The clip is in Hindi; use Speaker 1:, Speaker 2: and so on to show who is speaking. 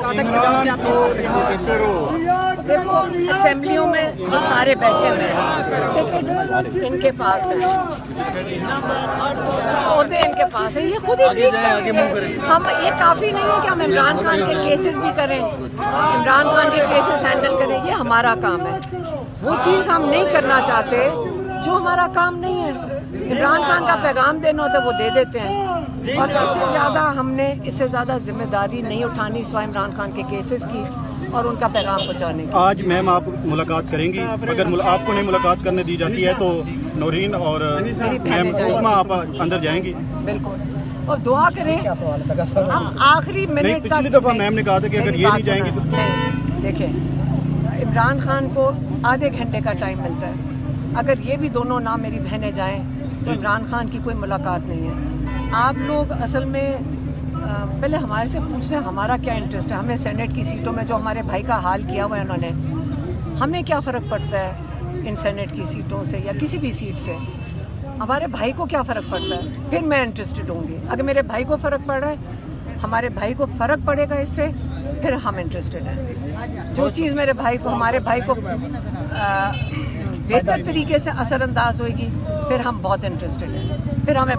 Speaker 1: कहा था कि इमरान से आप
Speaker 2: देखो असेंबलियों में जो सारे बैठे हुए हैं टिकट इनके पास है, पौधे इनके पास है, ये खुद ही लीक करेंगे। हम ये काफ़ी नहीं है कि हम इमरान खान के केसेस भी करें, इमरान खान के केसेस हैंडल करें, ये हमारा काम है। वो चीज़ हम नहीं करना चाहते जो हमारा काम नहीं है। इमरान खान का पैगाम देना होता है वो दे देते हैं, और इससे ज़्यादा जिम्मेदारी नहीं उठानी सिवाय इमरान खान के केसेस की और उनका पैगाम पहुँचाने की।
Speaker 1: आज मैम आप मुलाकात करेंगी, अगर आपको नहीं मुलाकात करने दी जाती है तो नौरीन और मैम उस्मा आप अंदर जाएंगी?
Speaker 2: बिल्कुल, और दुआ करें हम आखिरी मिनट तक।
Speaker 1: पिछली दफ़ा मैम ने कहा था कि अगर ये नहीं जाएंगे तो
Speaker 2: नहीं। देखें, इमरान खान को आधे घंटे का टाइम मिलता है, अगर ये भी दोनों ना मेरी बहनें जाएं तो इमरान खान की कोई मुलाकात नहीं है। आप लोग असल में पहले हमारे से पूछ रहे हैं हमारा क्या इंटरेस्ट है। हमें सेनेट की सीटों में जो हमारे भाई का हाल किया हुआ है उन्होंने, हमें क्या फ़र्क पड़ता है इन सेनेट की सीटों से या किसी भी सीट से? हमारे भाई को क्या फ़र्क पड़ता है? फिर मैं इंटरेस्टेड होंगी। अगर मेरे भाई को फ़र्क पड़ रहा है, हमारे भाई को फ़र्क पड़ेगा इससे, फिर हम इंटरेस्टेड हैं। जो चीज़ मेरे भाई को, हमारे भाई को बेहतर तरीके से असरअंदाज होएगी, फिर हम बहुत इंटरेस्टेड हैं, फिर हमें